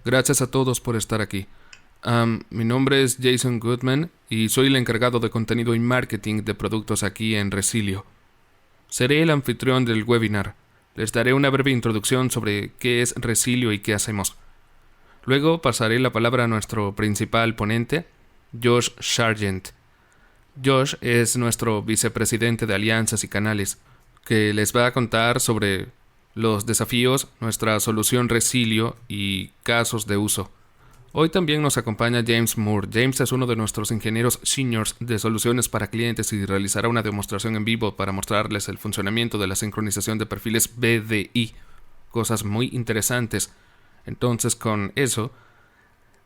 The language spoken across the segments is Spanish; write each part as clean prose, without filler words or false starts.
Gracias a todos por estar aquí. Mi nombre es Jason Goodman y soy el encargado de contenido y marketing de productos aquí en Resilio. Seré el anfitrión del webinar. Les daré una breve introducción sobre qué es Resilio y qué hacemos. Luego pasaré la palabra a nuestro principal ponente, Josh Sargent. Josh es nuestro vicepresidente de alianzas y canales, que les va a contar sobre los desafíos, nuestra solución Resilio y casos de uso. Hoy también nos acompaña James Moore. James es uno de nuestros ingenieros seniors de soluciones para clientes y realizará una demostración en vivo para mostrarles el funcionamiento de la sincronización de perfiles BDI. Cosas muy interesantes. Entonces, con eso,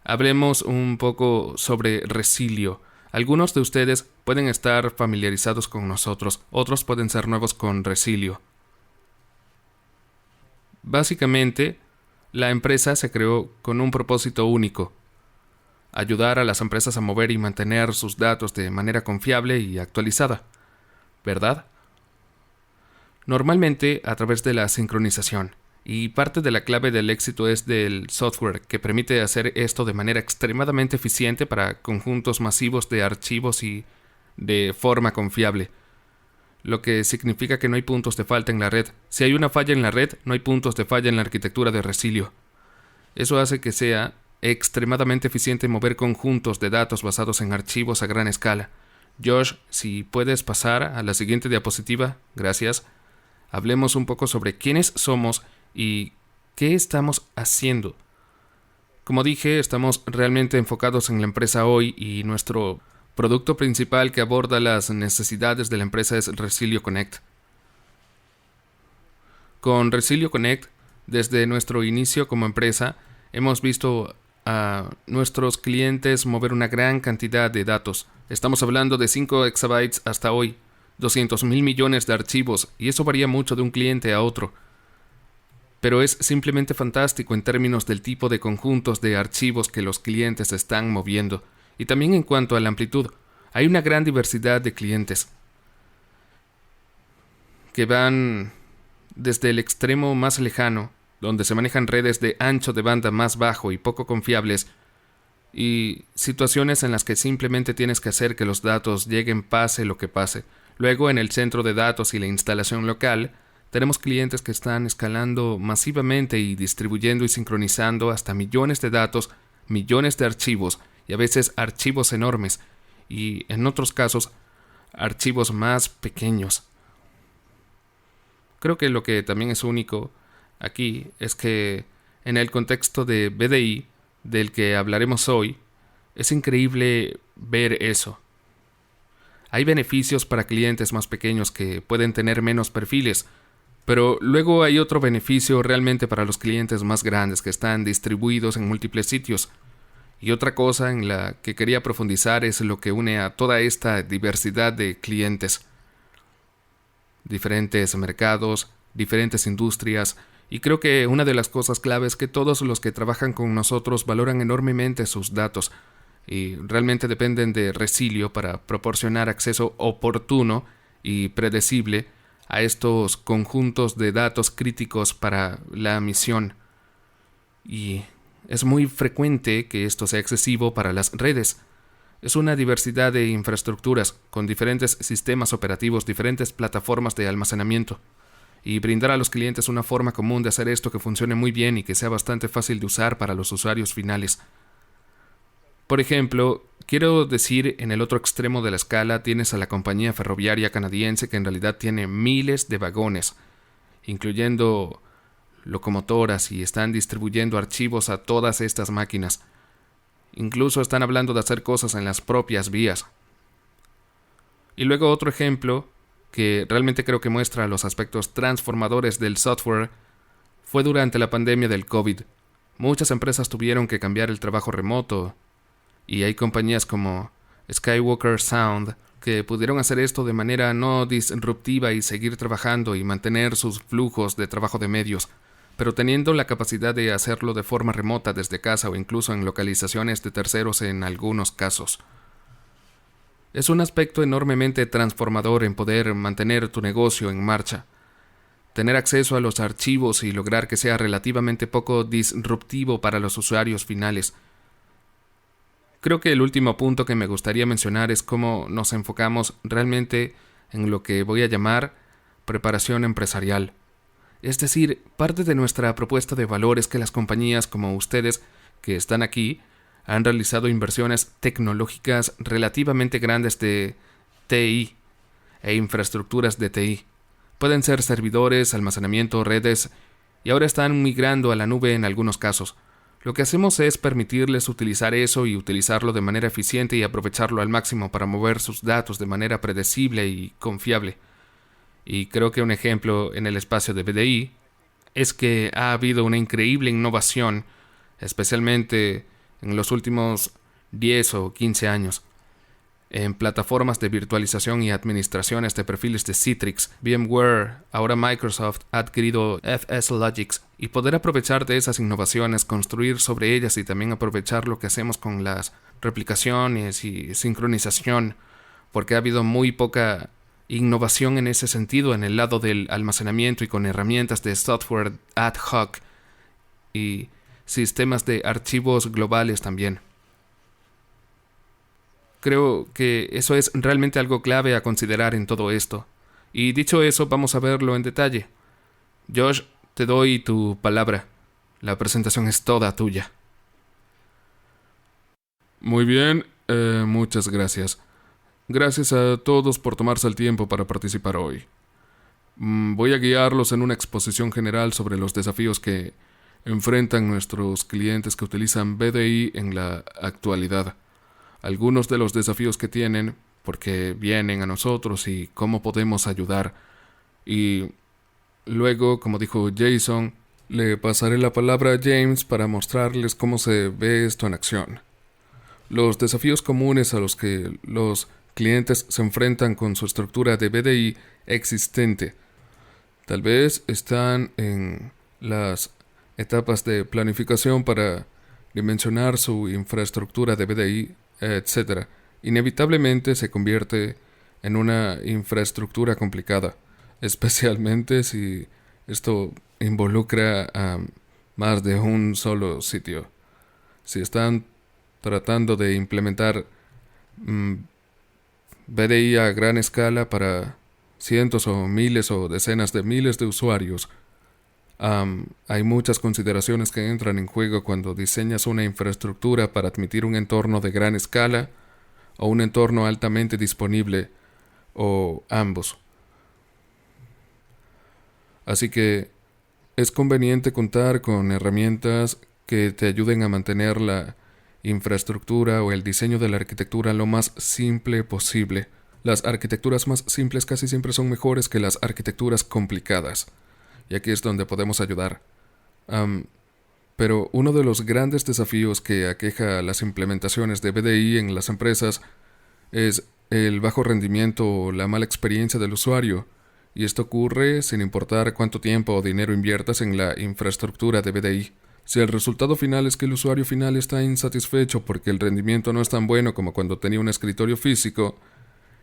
hablemos un poco sobre Resilio. Algunos de ustedes pueden estar familiarizados con nosotros, otros pueden ser nuevos con Resilio. Básicamente, la empresa se creó con un propósito único: ayudar a las empresas a mover y mantener sus datos de manera confiable y actualizada, ¿verdad? Normalmente a través de la sincronización, y parte de la clave del éxito es del software que permite hacer esto de manera extremadamente eficiente para conjuntos masivos de archivos y de forma confiable. Lo que significa que no hay puntos de falta en la red. Si hay una falla en la red, no hay puntos de falla en la arquitectura de Resilio. Eso hace que sea extremadamente eficiente mover conjuntos de datos basados en archivos a gran escala. Josh, si puedes pasar a la siguiente diapositiva, gracias. Hablemos un poco sobre quiénes somos y qué estamos haciendo. Como dije, estamos realmente enfocados en la empresa hoy y nuestro producto principal que aborda las necesidades de la empresa es Resilio Connect. Con Resilio Connect, desde nuestro inicio como empresa, hemos visto a nuestros clientes mover una gran cantidad de datos. Estamos hablando de 5 exabytes hasta hoy, 200,000 millones de archivos, y eso varía mucho de un cliente a otro. Pero es simplemente fantástico en términos del tipo de conjuntos de archivos que los clientes están moviendo. Y también en cuanto a la amplitud, hay una gran diversidad de clientes que van desde el extremo más lejano, donde se manejan redes de ancho de banda más bajo y poco confiables, y situaciones en las que simplemente tienes que hacer que los datos lleguen pase lo que pase. Luego, en el centro de datos y la instalación local, tenemos clientes que están escalando masivamente y distribuyendo y sincronizando hasta millones de datos, millones de archivos, y a veces archivos enormes, y en otros casos, archivos más pequeños. Creo que lo que también es único aquí es que en el contexto de BDI, del que hablaremos hoy, es increíble ver eso. Hay beneficios para clientes más pequeños que pueden tener menos perfiles, pero luego hay otro beneficio realmente para los clientes más grandes que están distribuidos en múltiples sitios. Y otra cosa en la que quería profundizar es lo que une a toda esta diversidad de clientes. Diferentes mercados, diferentes industrias, y creo que una de las cosas claves es que todos los que trabajan con nosotros valoran enormemente sus datos y realmente dependen de Resilio para proporcionar acceso oportuno y predecible a estos conjuntos de datos críticos para la misión. Y es muy frecuente que esto sea excesivo para las redes. Es una diversidad de infraestructuras, con diferentes sistemas operativos, diferentes plataformas de almacenamiento, y brindar a los clientes una forma común de hacer esto que funcione muy bien y que sea bastante fácil de usar para los usuarios finales. Por ejemplo, quiero decir, en el otro extremo de la escala tienes a la compañía ferroviaria canadiense que en realidad tiene miles de vagones, incluyendo locomotoras, y están distribuyendo archivos a todas estas máquinas. Incluso están hablando de hacer cosas en las propias vías. Y luego otro ejemplo que realmente creo que muestra los aspectos transformadores del software fue durante la pandemia del COVID. Muchas empresas tuvieron que cambiar el trabajo remoto, y hay compañías como Skywalker Sound que pudieron hacer esto de manera no disruptiva y seguir trabajando y mantener sus flujos de trabajo de medios, pero teniendo la capacidad de hacerlo de forma remota desde casa o incluso en localizaciones de terceros en algunos casos. Es un aspecto enormemente transformador en poder mantener tu negocio en marcha. tener acceso a los archivos y lograr que sea relativamente poco disruptivo para los usuarios finales. Creo que el último punto que me gustaría mencionar es cómo nos enfocamos realmente en lo que voy a llamar preparación empresarial. Es decir, parte de nuestra propuesta de valor es que las compañías como ustedes, que están aquí, han realizado inversiones tecnológicas relativamente grandes de TI e infraestructuras de TI. Pueden ser servidores, almacenamiento, redes, y ahora están migrando a la nube en algunos casos. Lo que hacemos es permitirles utilizar eso y utilizarlo de manera eficiente y aprovecharlo al máximo para mover sus datos de manera predecible y confiable. Y creo que un ejemplo en el espacio de BDI es que ha habido una increíble innovación, especialmente en los últimos 10 o 15 años, en plataformas de virtualización y administraciones de perfiles de Citrix, VMware, ahora Microsoft ha adquirido FSLogix, y poder aprovechar de esas innovaciones, construir sobre ellas y también aprovechar lo que hacemos con las replicaciones y sincronización, porque ha habido muy poca innovación en ese sentido en el lado del almacenamiento y con herramientas de software ad hoc y sistemas de archivos globales también. Creo que eso es realmente algo clave a considerar en todo esto. Y dicho eso, vamos a verlo en detalle. Josh, te doy tu palabra. La presentación es toda tuya. Muy bien, muchas gracias. Gracias a todos por tomarse el tiempo para participar hoy. Voy a guiarlos en una exposición general sobre los desafíos que enfrentan nuestros clientes que utilizan BDI en la actualidad. Algunos de los desafíos que tienen, porque vienen a nosotros y cómo podemos ayudar. Y luego, como dijo Jason, le pasaré la palabra a James para mostrarles cómo se ve esto en acción. Los desafíos comunes a los que los clientes se enfrentan con su estructura de BDI existente. Tal vez están en las etapas de planificación para dimensionar su infraestructura de BDI, etc. Inevitablemente se convierte en una infraestructura complicada, especialmente si esto involucra a más de un solo sitio. Si están tratando de implementar BDI a gran escala para cientos o miles o decenas de miles de usuarios, hay muchas consideraciones que entran en juego cuando diseñas una infraestructura para admitir un entorno de gran escala o un entorno altamente disponible o ambos. Así que es conveniente contar con herramientas que te ayuden a mantener la infraestructura o el diseño de la arquitectura lo más simple posible. Las arquitecturas más simples casi siempre son mejores que las arquitecturas complicadas. Y aquí es donde podemos ayudar. Pero uno de los grandes desafíos que aqueja a las implementaciones de BDI en las empresas es el bajo rendimiento o la mala experiencia del usuario. Y esto ocurre sin importar cuánto tiempo o dinero inviertas en la infraestructura de BDI. Si el resultado final es que el usuario final está insatisfecho porque el rendimiento no es tan bueno como cuando tenía un escritorio físico,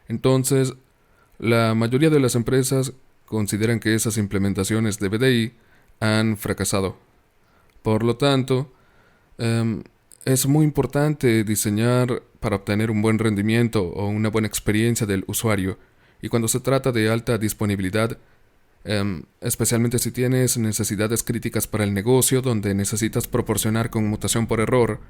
entonces la mayoría de las empresas consideran que esas implementaciones de BDI han fracasado. Por lo tanto, es muy importante diseñar para obtener un buen rendimiento o una buena experiencia del usuario. Y cuando se trata de alta disponibilidad, especialmente si tienes necesidades críticas para el negocio donde necesitas proporcionar conmutación por error,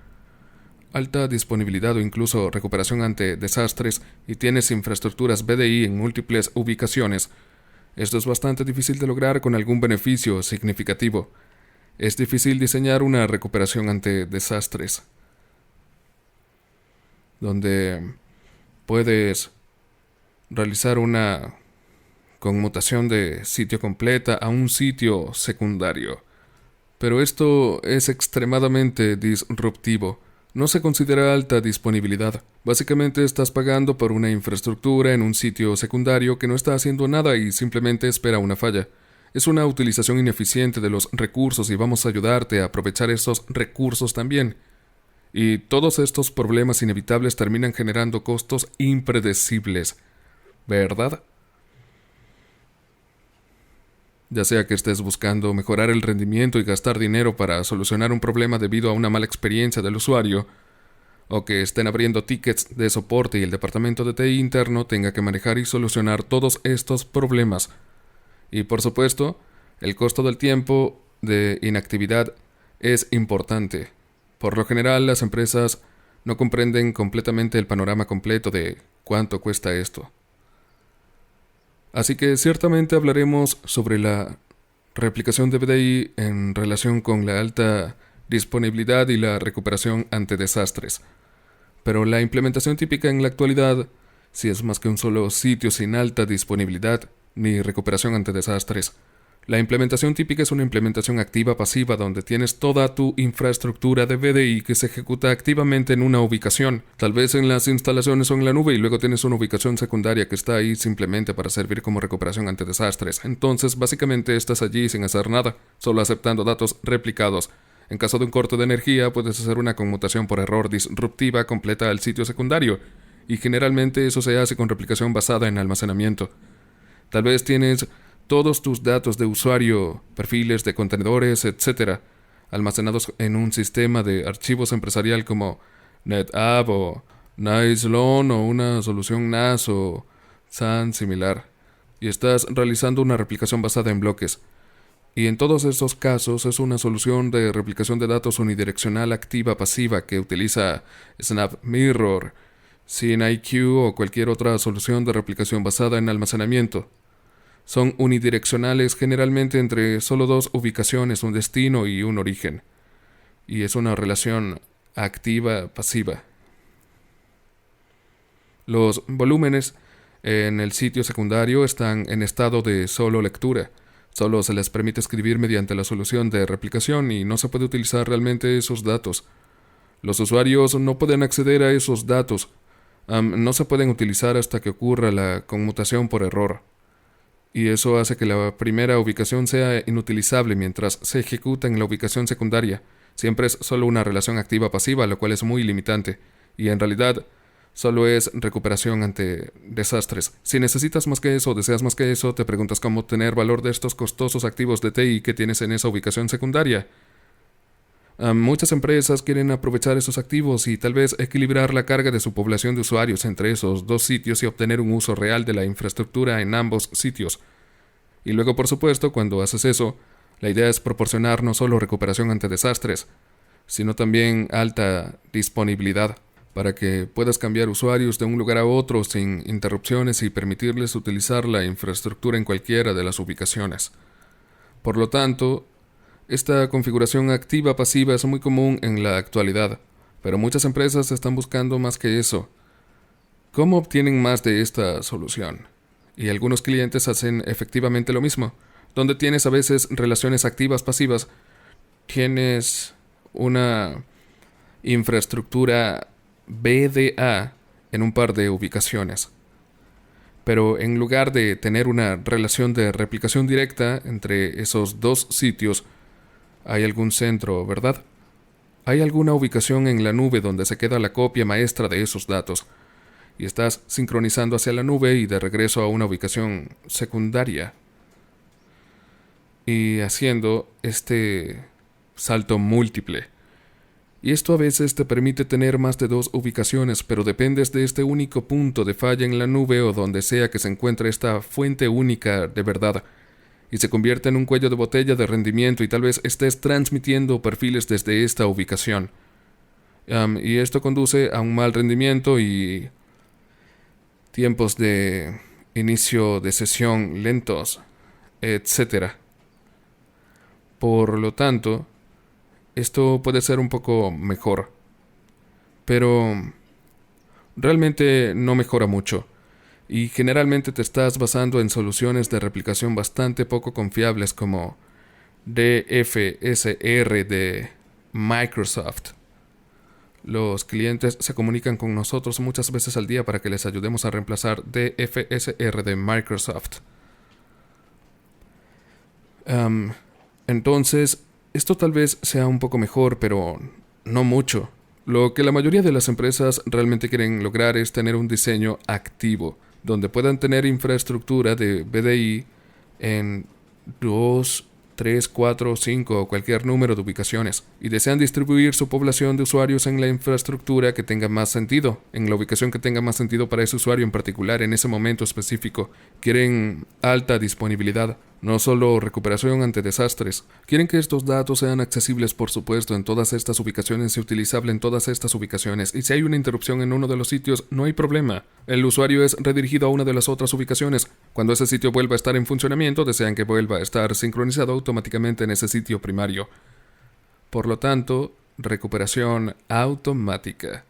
alta disponibilidad o incluso recuperación ante desastres y tienes infraestructuras BDI en múltiples ubicaciones, esto es bastante difícil de lograr con algún beneficio significativo. Es difícil diseñar una recuperación ante desastres, donde puedes realizar una conmutación de sitio completa a un sitio secundario. Pero esto es extremadamente disruptivo. No se considera alta disponibilidad. Básicamente estás pagando por una infraestructura en un sitio secundario que no está haciendo nada y simplemente espera una falla. Es una utilización ineficiente de los recursos y vamos a ayudarte a aprovechar esos recursos también. Y todos estos problemas inevitables terminan generando costos impredecibles, ¿verdad? ya sea que estés buscando mejorar el rendimiento y gastar dinero para solucionar un problema debido a una mala experiencia del usuario, o que estén abriendo tickets de soporte y el departamento de TI interno tenga que manejar y solucionar todos estos problemas. Y por supuesto, el costo del tiempo de inactividad es importante. Por lo general, las empresas no comprenden completamente el panorama completo de cuánto cuesta esto. Así que ciertamente hablaremos sobre la replicación de VDI en relación con la alta disponibilidad y la recuperación ante desastres. Pero la implementación típica en la actualidad, si es más que un solo sitio sin alta disponibilidad ni recuperación ante desastres, la implementación típica es una implementación activa pasiva donde tienes toda tu infraestructura de VDI que se ejecuta activamente en una ubicación, tal vez en las instalaciones o en la nube, y luego tienes una ubicación secundaria que está ahí simplemente para servir como recuperación ante desastres. Entonces, básicamente estás allí sin hacer nada, solo aceptando datos replicados. En caso de un corte de energía, puedes hacer una conmutación por error disruptiva completa al sitio secundario, y generalmente eso se hace con replicación basada en almacenamiento. Tal vez tienes todos tus datos de usuario, perfiles de contenedores, etc., almacenados en un sistema de archivos empresarial como NetApp o Nightloon o una solución NAS o SAN similar, y estás realizando una replicación basada en bloques. Y en todos estos casos es una solución de replicación de datos unidireccional activa pasiva que utiliza SnapMirror, SynIQ o cualquier otra solución de replicación basada en almacenamiento. Son unidireccionales generalmente entre solo dos ubicaciones, un destino y un origen. Y es una relación activa-pasiva. Los volúmenes en el sitio secundario están en estado de solo lectura. Solo se les permite escribir mediante la solución de replicación y no se puede utilizar realmente esos datos. Los usuarios no pueden acceder a esos datos. No se pueden utilizar hasta que ocurra la conmutación por error. Y eso hace que la primera ubicación sea inutilizable mientras se ejecuta en la ubicación secundaria. Siempre es solo una relación activa-pasiva, lo cual es muy limitante, y en realidad solo es recuperación ante desastres. Si necesitas más que eso o deseas más que eso, te preguntas cómo obtener valor de estos costosos activos de TI que tienes en esa ubicación secundaria. Muchas empresas quieren aprovechar esos activos y tal vez equilibrar la carga de su población de usuarios entre esos dos sitios y obtener un uso real de la infraestructura en ambos sitios. Y luego, por supuesto, cuando haces eso, la idea es proporcionar no solo recuperación ante desastres, sino también alta disponibilidad, para que puedas cambiar usuarios de un lugar a otro sin interrupciones y permitirles utilizar la infraestructura en cualquiera de las ubicaciones. Por lo tanto, esta configuración activa-pasiva es muy común en la actualidad, pero muchas empresas están buscando más que eso. ¿Cómo obtienen más de esta solución? Y algunos clientes hacen efectivamente lo mismo. Donde tienes a veces relaciones activas-pasivas, tienes una infraestructura VDA en un par de ubicaciones. Pero en lugar de tener una relación de replicación directa entre esos dos sitios, hay algún centro, ¿verdad? Hay alguna ubicación en la nube donde se queda la copia maestra de esos datos, y estás sincronizando hacia la nube y de regreso a una ubicación secundaria, y haciendo este salto múltiple. Y esto a veces te permite tener más de dos ubicaciones, pero dependes de este único punto de falla en la nube o donde sea que se encuentre esta fuente única de verdad, y se convierte en un cuello de botella de rendimiento y tal vez estés transmitiendo perfiles desde esta ubicación. Y esto conduce a un mal rendimiento y tiempos de inicio de sesión lentos, etc. Por lo tanto, esto puede ser un poco mejor, pero realmente no mejora mucho. Y generalmente te estás basando en soluciones de replicación bastante poco confiables como DFSR de Microsoft. Los clientes se comunican con nosotros muchas veces al día para que les ayudemos a reemplazar DFSR de Microsoft. Entonces, esto tal vez sea un poco mejor, pero no mucho. Lo que la mayoría de las empresas realmente quieren lograr es tener un diseño activo, donde puedan tener infraestructura de VDI en 2, 3, 4, 5 o cualquier número de ubicaciones y desean distribuir su población de usuarios en la infraestructura que tenga más sentido, en la ubicación que tenga más sentido para ese usuario en particular en ese momento específico. Quieren alta disponibilidad, no solo recuperación ante desastres. Quieren que estos datos sean accesibles, por supuesto, en todas estas ubicaciones y utilizable en todas estas ubicaciones. Y si hay una interrupción en uno de los sitios, no hay problema. El usuario es redirigido a una de las otras ubicaciones. Cuando ese sitio vuelva a estar en funcionamiento, desean que vuelva a estar sincronizado automáticamente en ese sitio primario. Por lo tanto, recuperación automática.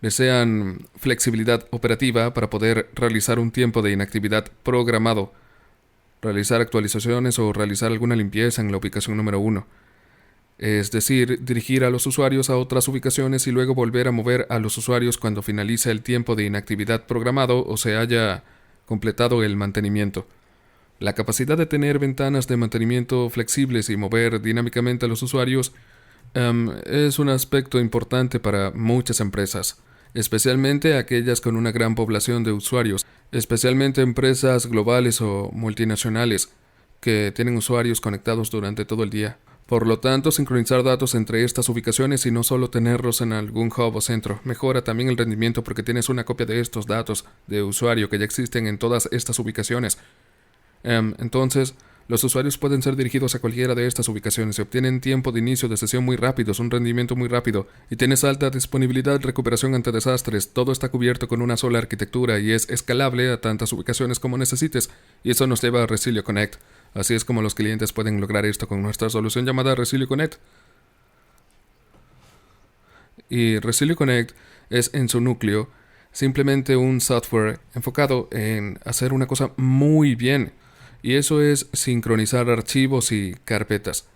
Desean flexibilidad operativa para poder realizar un tiempo de inactividad programado, realizar actualizaciones o realizar alguna limpieza en la ubicación número 1. Es decir, dirigir a los usuarios a otras ubicaciones y luego volver a mover a los usuarios cuando finalice el tiempo de inactividad programado o se haya completado el mantenimiento. La capacidad de tener ventanas de mantenimiento flexibles y mover dinámicamente a los usuarios es un aspecto importante para muchas empresas, especialmente aquellas con una gran población de usuarios, especialmente empresas globales o multinacionales que tienen usuarios conectados durante todo el día. Por lo tanto, sincronizar datos entre estas ubicaciones y no solo tenerlos en algún hub o centro mejora también el rendimiento porque tienes una copia de estos datos de usuario que ya existen en todas estas ubicaciones. Entonces, los usuarios pueden ser dirigidos a cualquiera de estas ubicaciones y obtienen tiempo de inicio de sesión muy rápidos, un rendimiento muy rápido, y tienes alta disponibilidad, recuperación ante desastres. Todo está cubierto con una sola arquitectura y es escalable a tantas ubicaciones como necesites, y eso nos lleva a Resilio Connect. Así es como los clientes pueden lograr esto con nuestra solución llamada Resilio Connect. Y Resilio Connect es en su núcleo simplemente un software enfocado en hacer una cosa muy bien. Y eso es sincronizar archivos y carpetas.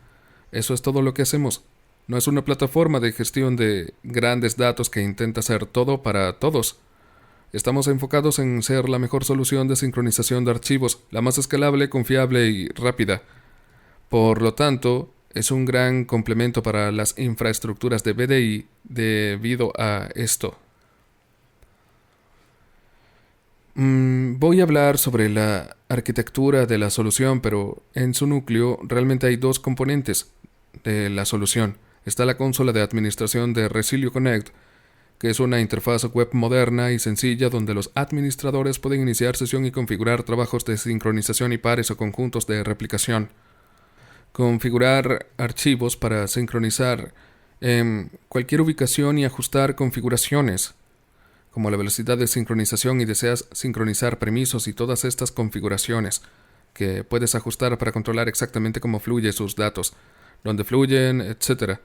Eso es todo lo que hacemos. No es una plataforma de gestión de grandes datos que intenta hacer todo para todos. Estamos enfocados en ser la mejor solución de sincronización de archivos, la más escalable, confiable y rápida. Por lo tanto, es un gran complemento para las infraestructuras de BDI debido a esto. Voy a hablar sobre la arquitectura de la solución, pero en su núcleo realmente hay dos componentes de la solución. Está la consola de administración de Resilio Connect, que es una interfaz web moderna y sencilla donde los administradores pueden iniciar sesión y configurar trabajos de sincronización y pares o conjuntos de replicación. Configurar archivos para sincronizar en cualquier ubicación y ajustar configuraciones, como la velocidad de sincronización y deseas sincronizar permisos y todas estas configuraciones que puedes ajustar para controlar exactamente cómo fluyen sus datos, dónde fluyen, etc.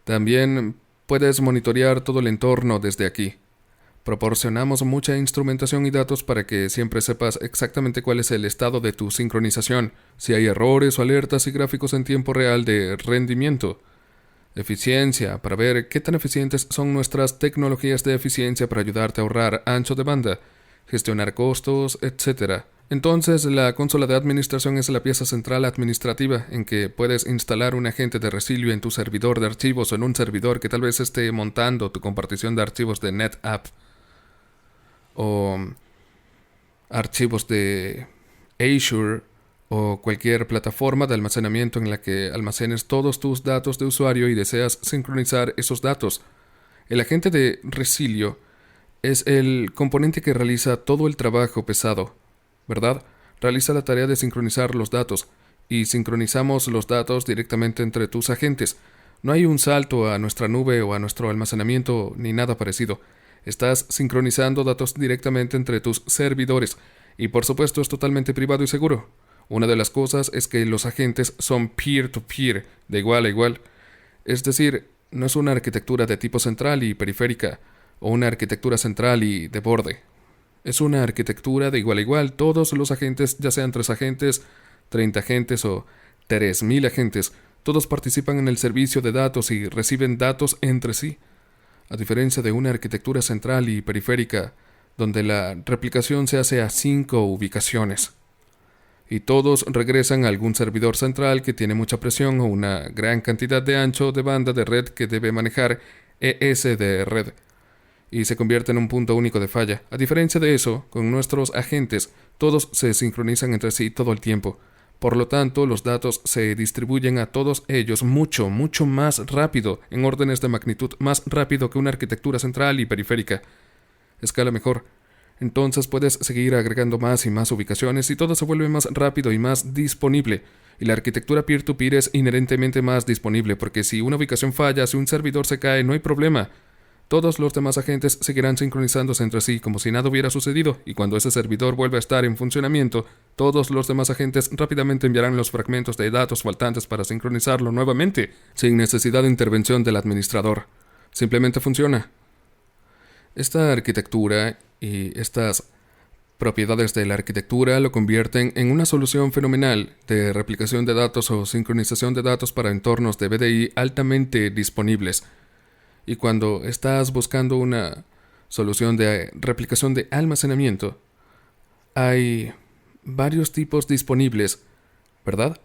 También puedes monitorear todo el entorno desde aquí. Proporcionamos mucha instrumentación y datos para que siempre sepas exactamente cuál es el estado de tu sincronización, si hay errores o alertas y gráficos en tiempo real de rendimiento. Eficiencia, para ver qué tan eficientes son nuestras tecnologías de eficiencia para ayudarte a ahorrar ancho de banda, gestionar costos, etc. Entonces, la consola de administración es la pieza central administrativa en que puedes instalar un agente de Resilio en tu servidor de archivos o en un servidor que tal vez esté montando tu compartición de archivos de NetApp o archivos de Azure o cualquier plataforma de almacenamiento en la que almacenes todos tus datos de usuario y deseas sincronizar esos datos. El agente de Resilio es el componente que realiza todo el trabajo pesado, ¿verdad? Realiza la tarea de sincronizar los datos y sincronizamos los datos directamente entre tus agentes. No hay un salto a nuestra nube o a nuestro almacenamiento ni nada parecido. Estás sincronizando datos directamente entre tus servidores y por supuesto es totalmente privado y seguro. Una de las cosas es que los agentes son peer-to-peer, de igual a igual. Es decir, no es una arquitectura de tipo central y periférica, o una arquitectura central y de borde. Es una arquitectura de igual a igual. Todos los agentes, ya sean 3 agentes, 30 agentes o 3000 agentes, todos participan en el servicio de datos y reciben datos entre sí. A diferencia de una arquitectura central y periférica, donde la replicación se hace a 5 ubicaciones. Y todos regresan a algún servidor central que tiene mucha presión o una gran cantidad de ancho de banda de red que debe manejar ES de red. y se convierte en un punto único de falla. A diferencia de eso, con nuestros agentes, todos se sincronizan entre sí todo el tiempo. Por lo tanto, los datos se distribuyen a todos ellos mucho más rápido, en órdenes de magnitud más rápido que una arquitectura central y periférica. Escala mejor. Entonces puedes seguir agregando más y más ubicaciones y todo se vuelve más rápido y más disponible. Y la arquitectura peer-to-peer es inherentemente más disponible porque si una ubicación falla, si un servidor se cae, no hay problema. Todos los demás agentes seguirán sincronizándose entre sí como si nada hubiera sucedido, y cuando ese servidor vuelva a estar en funcionamiento, todos los demás agentes rápidamente enviarán los fragmentos de datos faltantes para sincronizarlo nuevamente, sin necesidad de intervención del administrador. Simplemente funciona. Esta arquitectura y estas propiedades de la arquitectura lo convierten en una solución fenomenal de replicación de datos o sincronización de datos para entornos de BDI altamente disponibles. Y cuando estás buscando una solución de replicación de almacenamiento, hay varios tipos disponibles, ¿verdad?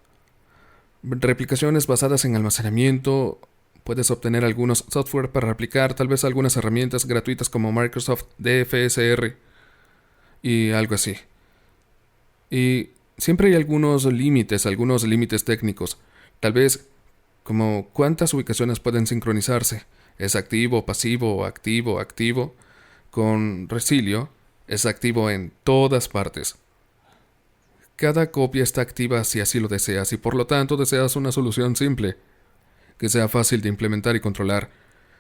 Replicaciones basadas en almacenamiento. Puedes obtener algunos software para replicar, tal vez algunas herramientas gratuitas como Microsoft DFSR y algo así. Y siempre hay algunos límites técnicos. Tal vez como cuántas ubicaciones pueden sincronizarse. Es activo, pasivo, activo. Con Resilio es activo en todas partes. Cada copia está activa si así lo deseas y por lo tanto deseas una solución simple, que sea fácil de implementar y controlar,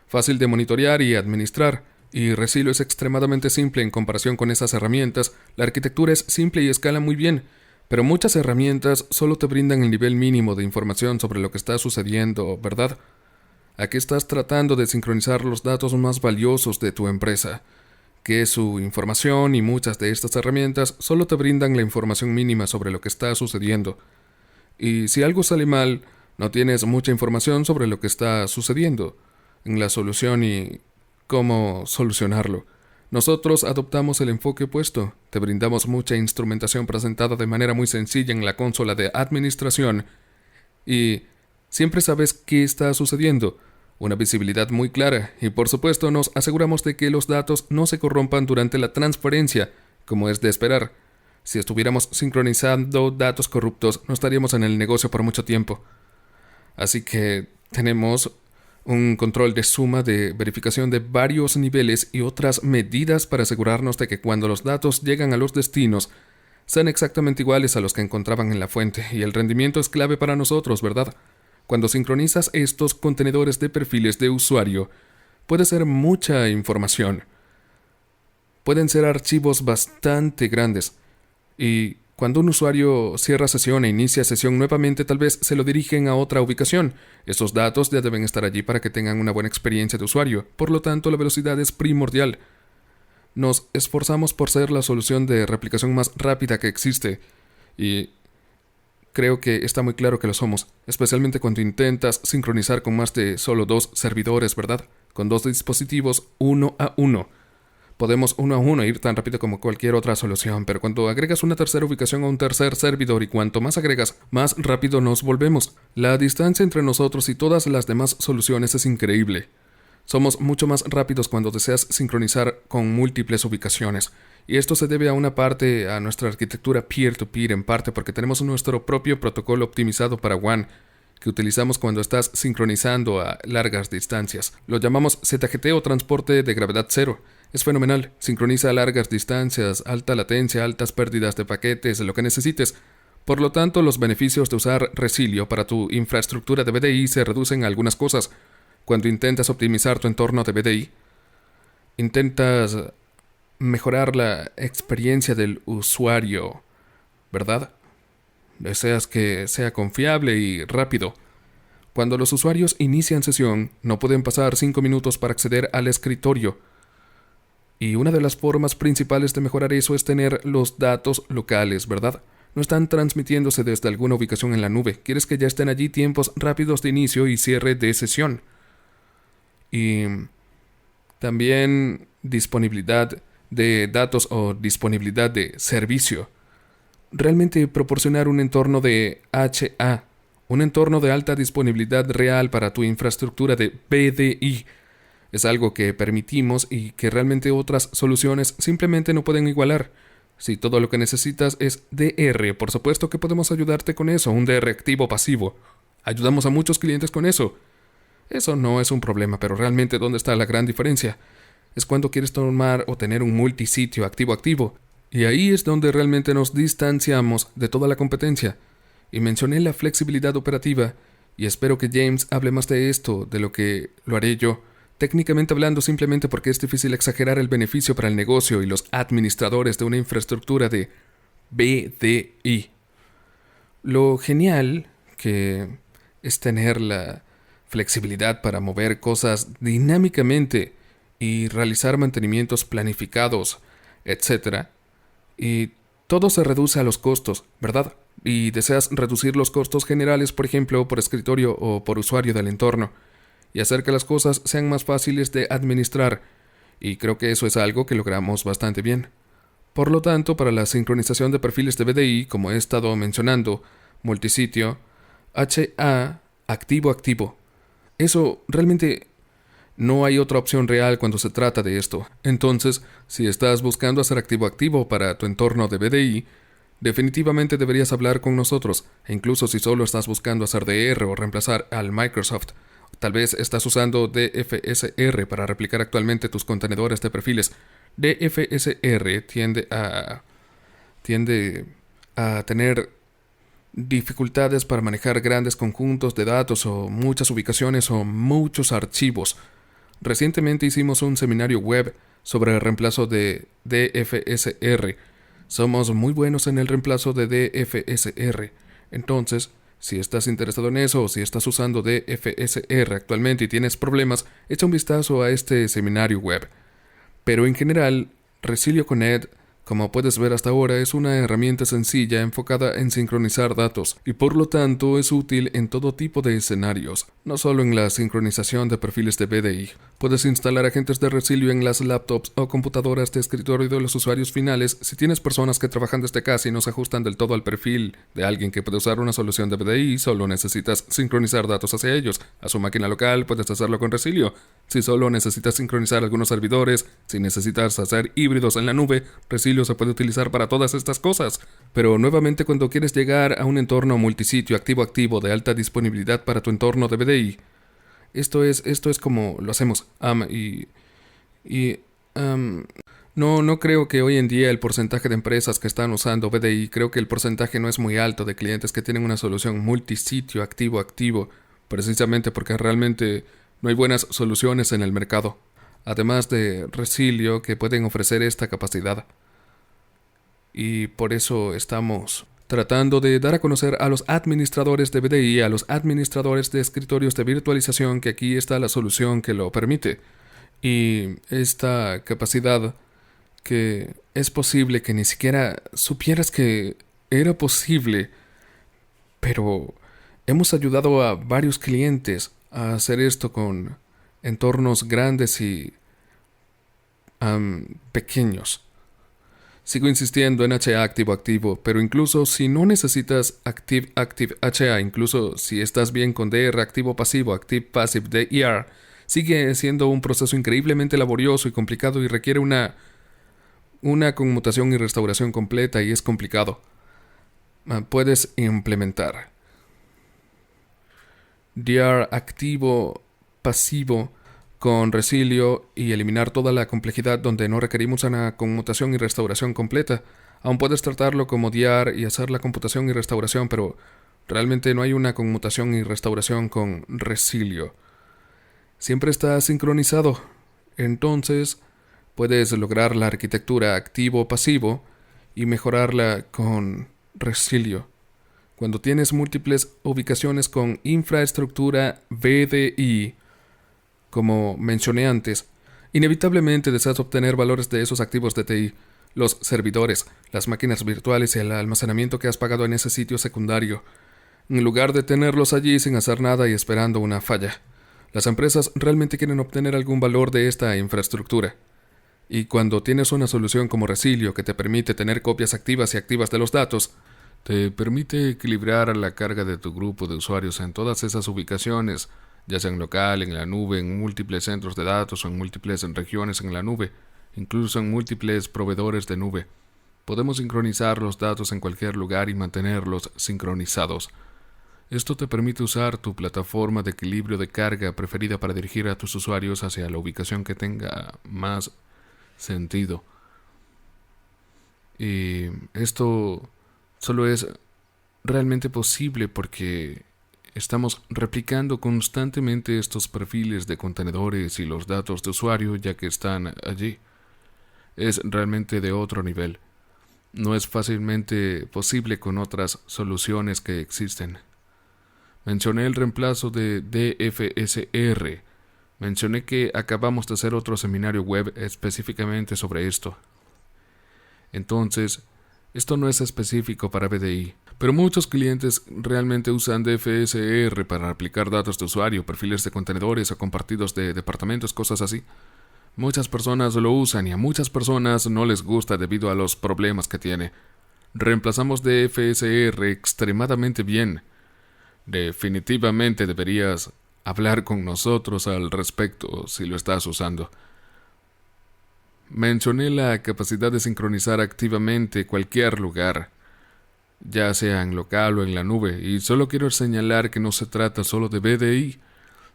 fácil de monitorear y administrar, y Resilio es extremadamente simple en comparación con esas herramientas. La arquitectura es simple y escala muy bien, pero muchas herramientas solo te brindan el nivel mínimo de información sobre lo que está sucediendo, ¿verdad? Aquí estás tratando de sincronizar los datos más valiosos de tu empresa, que es su información, y muchas de estas herramientas solo te brindan la información mínima sobre lo que está sucediendo. Y si algo sale mal, no tienes mucha información sobre lo que está sucediendo en la solución y cómo solucionarlo. Nosotros adoptamos el enfoque opuesto. Te brindamos mucha instrumentación presentada de manera muy sencilla en la consola de administración y siempre sabes qué está sucediendo. Una visibilidad muy clara y por supuesto nos aseguramos de que los datos no se corrompan durante la transferencia, como es de esperar. Si estuviéramos sincronizando datos corruptos, no estaríamos en el negocio por mucho tiempo. Así que tenemos un control de suma de verificación de varios niveles y otras medidas para asegurarnos de que cuando los datos llegan a los destinos, sean exactamente iguales a los que encontraban en la fuente, y el rendimiento es clave para nosotros, ¿verdad? Cuando sincronizas estos contenedores de perfiles de usuario, puede ser mucha información. Pueden ser archivos bastante grandes. Y cuando un usuario cierra sesión e inicia sesión nuevamente, tal vez se lo dirigen a otra ubicación. Esos datos ya deben estar allí para que tengan una buena experiencia de usuario. Por lo tanto, la velocidad es primordial. Nos esforzamos por ser la solución de replicación más rápida que existe. Y creo que está muy claro que lo somos, especialmente cuando intentas sincronizar con más de solo 2 servidores, ¿verdad? Con 2 dispositivos 1 a 1. Podemos 1 a 1 ir tan rápido como cualquier otra solución, pero cuando agregas una tercera ubicación a un tercer servidor y cuanto más agregas, más rápido nos volvemos. La distancia entre nosotros y todas las demás soluciones es increíble. Somos mucho más rápidos cuando deseas sincronizar con múltiples ubicaciones. Y esto se debe a una parte a nuestra arquitectura peer-to-peer, en parte porque tenemos nuestro propio protocolo optimizado para WAN, que utilizamos cuando estás sincronizando a largas distancias. Lo llamamos ZGT o transporte de gravedad cero. Es fenomenal, sincroniza a largas distancias, alta latencia, altas pérdidas de paquetes, lo que necesites. Por lo tanto, los beneficios de usar Resilio para tu infraestructura de BDI se reducen a algunas cosas. Cuando intentas optimizar tu entorno de BDI, intentas mejorar la experiencia del usuario, ¿verdad? Deseas que sea confiable y rápido. Cuando los usuarios inician sesión, no pueden pasar 5 minutos para acceder al escritorio. Y una de las formas principales de mejorar eso es tener los datos locales, ¿verdad? No están transmitiéndose desde alguna ubicación en la nube. Quieres que ya estén allí tiempos rápidos de inicio y cierre de sesión. Y también disponibilidad de datos o disponibilidad de servicio. Realmente proporcionar un entorno de HA, un entorno de alta disponibilidad real para tu infraestructura de BDI. Es algo que permitimos y que realmente otras soluciones simplemente no pueden igualar. Si todo lo que necesitas es DR, por supuesto que podemos ayudarte con eso, un DR activo pasivo. Ayudamos a muchos clientes con eso. Eso no es un problema, pero realmente ¿dónde está la gran diferencia? Es cuando quieres tomar o tener un multisitio activo-activo. Y ahí es donde realmente nos distanciamos de toda la competencia. Y mencioné la flexibilidad operativa, y espero que James hable más de esto, de lo que lo haré yo. Técnicamente hablando, simplemente porque es difícil exagerar el beneficio para el negocio y los administradores de una infraestructura de BDI. Lo genial que es tener la flexibilidad para mover cosas dinámicamente y realizar mantenimientos planificados, etc. Y todo se reduce a los costos, ¿verdad? Y deseas reducir los costos generales, por ejemplo, por escritorio o por usuario del entorno, y hacer que las cosas sean más fáciles de administrar, y creo que eso es algo que logramos bastante bien. Por lo tanto, para la sincronización de perfiles de BDI, como he estado mencionando, multisitio, HA, activo-activo. Eso realmente no hay otra opción real cuando se trata de esto. Entonces, si estás buscando hacer activo-activo para tu entorno de BDI, definitivamente deberías hablar con nosotros, e incluso si solo estás buscando hacer DR o reemplazar al Microsoft. Tal vez estás usando DFSR para replicar actualmente tus contenedores de perfiles. DFSR tiende a tener dificultades para manejar grandes conjuntos de datos o muchas ubicaciones o muchos archivos. Recientemente hicimos un seminario web sobre el reemplazo de DFSR. Somos muy buenos en el reemplazo de DFSR. Entonces, si estás interesado en eso o si estás usando DFSR actualmente y tienes problemas, echa un vistazo a este seminario web. Pero en general, Resilio Connect, como puedes ver hasta ahora, es una herramienta sencilla enfocada en sincronizar datos y por lo tanto es útil en todo tipo de escenarios, no solo en la sincronización de perfiles de BDI. Puedes instalar agentes de Resilio en las laptops o computadoras de escritorio de los usuarios finales si tienes personas que trabajan desde casa y no se ajustan del todo al perfil de alguien que puede usar una solución de BDI. Solo necesitas sincronizar datos hacia ellos. A su máquina local puedes hacerlo con Resilio. Si solo necesitas sincronizar algunos servidores, si necesitas hacer híbridos en la nube, Resilio se puede utilizar para todas estas cosas. Pero nuevamente, cuando quieres llegar a un entorno multisitio activo-activo de alta disponibilidad para tu entorno de BDI, esto es como lo hacemos. No creo que hoy en día el porcentaje de empresas que están usando BDI, creo que el porcentaje no es muy alto de clientes que tienen una solución multisitio activo-activo, precisamente porque realmente no hay buenas soluciones en el mercado, además de Resilio, que pueden ofrecer esta capacidad. Y por eso estamos tratando de dar a conocer a los administradores de BDI, a los administradores de escritorios de virtualización, que aquí está la solución que lo permite. Y esta capacidad que es posible que ni siquiera supieras que era posible, pero hemos ayudado a varios clientes a hacer esto con entornos grandes y pequeños. Sigo insistiendo en HA activo-activo, pero incluso si no necesitas active-active HA, incluso si estás bien con DR activo-pasivo, active-passive DER, sigue siendo un proceso increíblemente laborioso y complicado y requiere una conmutación y restauración completa y es complicado. Puedes implementar DR activo-pasivo con Resilio y eliminar toda la complejidad donde no requerimos una conmutación y restauración completa. Aún puedes tratarlo como DR y hacer la computación y restauración, pero realmente no hay una conmutación y restauración con Resilio. Siempre está sincronizado. Entonces, puedes lograr la arquitectura activo-pasivo y mejorarla con Resilio. Cuando tienes múltiples ubicaciones con infraestructura BDI, como mencioné antes, inevitablemente deseas obtener valores de esos activos de TI, los servidores, las máquinas virtuales y el almacenamiento que has pagado en ese sitio secundario, en lugar de tenerlos allí sin hacer nada y esperando una falla. Las empresas realmente quieren obtener algún valor de esta infraestructura. Y cuando tienes una solución como Resilio que te permite tener copias activas y activas de los datos, te permite equilibrar la carga de tu grupo de usuarios en todas esas ubicaciones ya sea en local, en la nube, en múltiples centros de datos o en múltiples regiones en la nube, incluso en múltiples proveedores de nube. Podemos sincronizar los datos en cualquier lugar y mantenerlos sincronizados. Esto te permite usar tu plataforma de equilibrio de carga preferida para dirigir a tus usuarios hacia la ubicación que tenga más sentido. Y esto solo es realmente posible porque estamos replicando constantemente estos perfiles de contenedores y los datos de usuario ya que están allí. Es realmente de otro nivel. No es fácilmente posible con otras soluciones que existen. Mencioné el reemplazo de DFSR. Mencioné que acabamos de hacer otro seminario web específicamente sobre esto. Entonces, esto no es específico para BDI, pero muchos clientes realmente usan DFSR para aplicar datos de usuario, perfiles de contenedores o compartidos de departamentos, cosas así. Muchas personas lo usan y a muchas personas no les gusta debido a los problemas que tiene. Reemplazamos DFSR extremadamente bien. Definitivamente deberías hablar con nosotros al respecto si lo estás usando. Mencioné la capacidad de sincronizar activamente cualquier lugar, ya sea en local o en la nube, y solo quiero señalar que no se trata solo de BDI,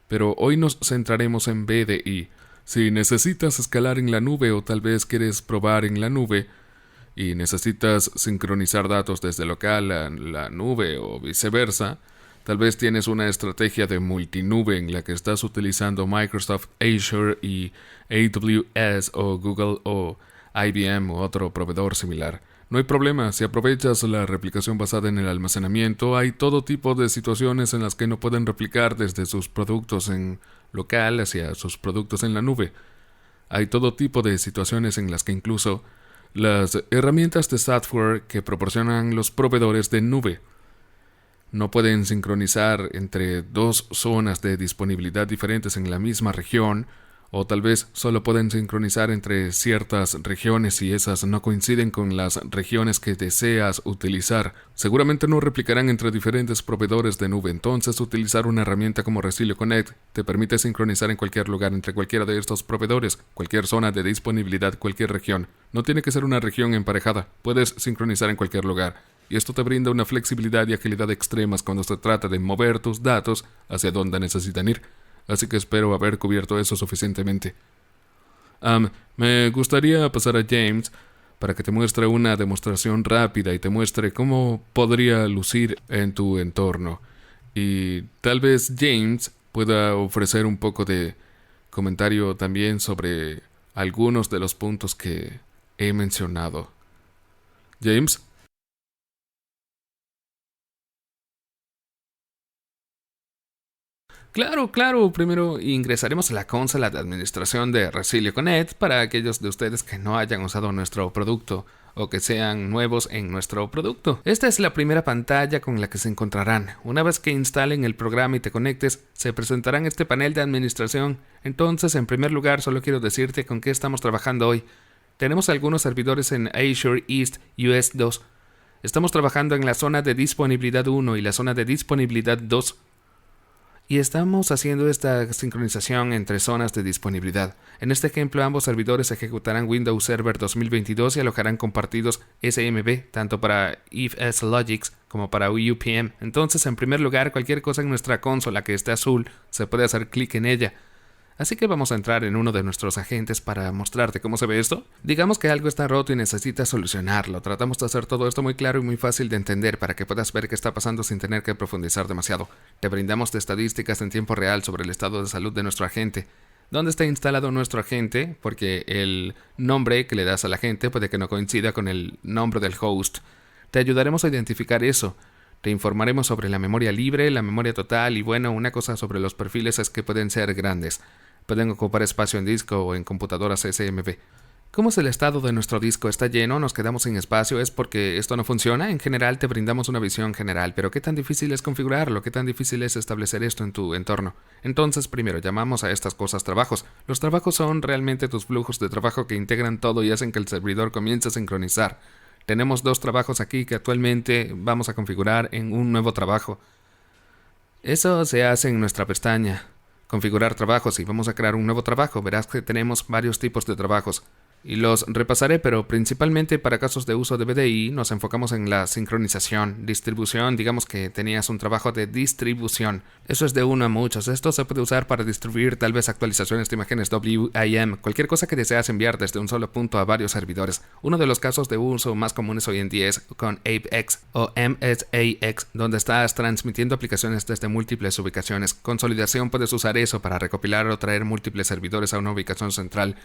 pero hoy nos centraremos en BDI. Si necesitas escalar en la nube o tal vez quieres probar en la nube y necesitas sincronizar datos desde local a la nube o viceversa, tal vez tienes una estrategia de multinube en la que estás utilizando Microsoft Azure y AWS o Google o IBM u otro proveedor similar. No hay problema, si aprovechas la replicación basada en el almacenamiento, hay todo tipo de situaciones en las que no pueden replicar desde sus productos en local hacia sus productos en la nube. Hay todo tipo de situaciones en las que incluso las herramientas de software que proporcionan los proveedores de nube no pueden sincronizar entre dos zonas de disponibilidad diferentes en la misma región, o tal vez solo pueden sincronizar entre ciertas regiones y esas no coinciden con las regiones que deseas utilizar. Seguramente no replicarán entre diferentes proveedores de nube, entonces utilizar una herramienta como Resilio Connect te permite sincronizar en cualquier lugar entre cualquiera de estos proveedores, cualquier zona de disponibilidad, cualquier región. No tiene que ser una región emparejada, puedes sincronizar en cualquier lugar. Y esto te brinda una flexibilidad y agilidad extremas cuando se trata de mover tus datos hacia donde necesitan ir. Así que espero haber cubierto eso suficientemente. Me gustaría pasar a James para que te muestre una demostración rápida y te muestre cómo podría lucir en tu entorno. Y tal vez James pueda ofrecer un poco de comentario también sobre algunos de los puntos que he mencionado. James. Claro. Primero ingresaremos a la consola de administración de Resilio Connect para aquellos de ustedes que no hayan usado nuestro producto o que sean nuevos en nuestro producto. Esta es la primera pantalla con la que se encontrarán. Una vez que instalen el programa y te conectes, se presentarán este panel de administración. Entonces, en primer lugar, solo quiero decirte con qué estamos trabajando hoy. Tenemos algunos servidores en Azure East US 2. Estamos trabajando en la zona de disponibilidad 1 y la zona de disponibilidad 2. Y estamos haciendo esta sincronización entre zonas de disponibilidad. En este ejemplo, ambos servidores ejecutarán Windows Server 2022 y alojarán compartidos SMB, tanto para IFS-Logix como para UPM. Entonces, en primer lugar, cualquier cosa en nuestra consola que esté azul, se puede hacer clic en ella. Así que vamos a entrar en uno de nuestros agentes para mostrarte cómo se ve esto. Digamos que algo está roto y necesitas solucionarlo. Tratamos de hacer todo esto muy claro y muy fácil de entender para que puedas ver qué está pasando sin tener que profundizar demasiado. Te brindamos estadísticas en tiempo real sobre el estado de salud de nuestro agente. ¿Dónde está instalado nuestro agente? Porque el nombre que le das al agente puede que no coincida con el nombre del host. Te ayudaremos a identificar eso. Te informaremos sobre la memoria libre, la memoria total y bueno, una cosa sobre los perfiles es que pueden ser grandes. Pueden ocupar espacio en disco o en computadoras SMB. ¿Cómo es el estado de nuestro disco? ¿Está lleno? ¿Nos quedamos sin espacio? ¿Es porque esto no funciona? En general te brindamos una visión general, pero ¿qué tan difícil es configurarlo? ¿Qué tan difícil es establecer esto en tu entorno? Entonces, primero, llamamos a estas cosas trabajos. Los trabajos son realmente tus flujos de trabajo que integran todo y hacen que el servidor comience a sincronizar. Tenemos 2 trabajos aquí que actualmente vamos a configurar en un nuevo trabajo. Eso se hace en nuestra pestaña. configurar trabajos y vamos a crear un nuevo trabajo. Verás que tenemos varios tipos de trabajos. Y los repasaré, pero principalmente para casos de uso de BDI nos enfocamos en la sincronización, distribución. Digamos que tenías un trabajo de distribución. Eso es de uno a muchos. Esto se puede usar para distribuir tal vez actualizaciones de imágenes WIM, cualquier cosa que deseas enviar desde un solo punto a varios servidores. Uno de los casos de uso más comunes hoy en día es con ApeX o MSAX, donde estás transmitiendo aplicaciones desde múltiples ubicaciones. Consolidación puedes usar eso para recopilar o traer múltiples servidores a una ubicación central.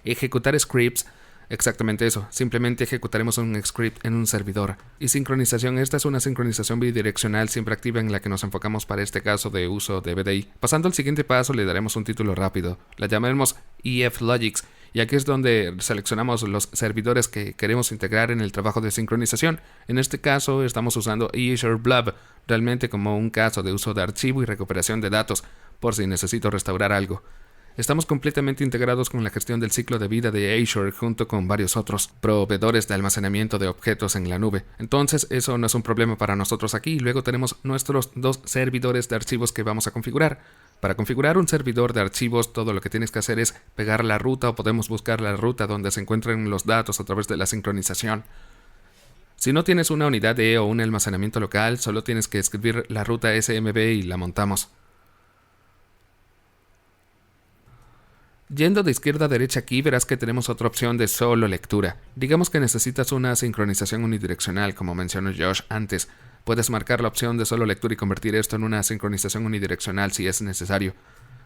Ejecutar scripts, exactamente eso, simplemente ejecutaremos un script en un servidor. Y sincronización, esta es una sincronización bidireccional siempre activa en la que nos enfocamos para este caso de uso de BDI. Pasando al siguiente paso le daremos un título rápido, la llamaremos EFLogix, y aquí es donde seleccionamos los servidores que queremos integrar en el trabajo de sincronización. En este caso estamos usando Azure Blob, realmente como un caso de uso de archivo y recuperación de datos, por si necesito restaurar algo. Estamos completamente integrados con la gestión del ciclo de vida de Azure junto con varios otros proveedores de almacenamiento de objetos en la nube. Entonces eso no es un problema para nosotros aquí. Luego tenemos nuestros 2 servidores de archivos que vamos a configurar. Para configurar un servidor de archivos todo lo que tienes que hacer es pegar la ruta o podemos buscar la ruta donde se encuentren los datos a través de la sincronización. Si no tienes una unidad de o un almacenamiento local, solo tienes que escribir la ruta SMB y la montamos. Yendo de izquierda a derecha aquí verás que tenemos otra opción de solo lectura. Digamos que necesitas una sincronización unidireccional, como mencionó Josh antes. Puedes marcar la opción de solo lectura y convertir esto en una sincronización unidireccional si es necesario.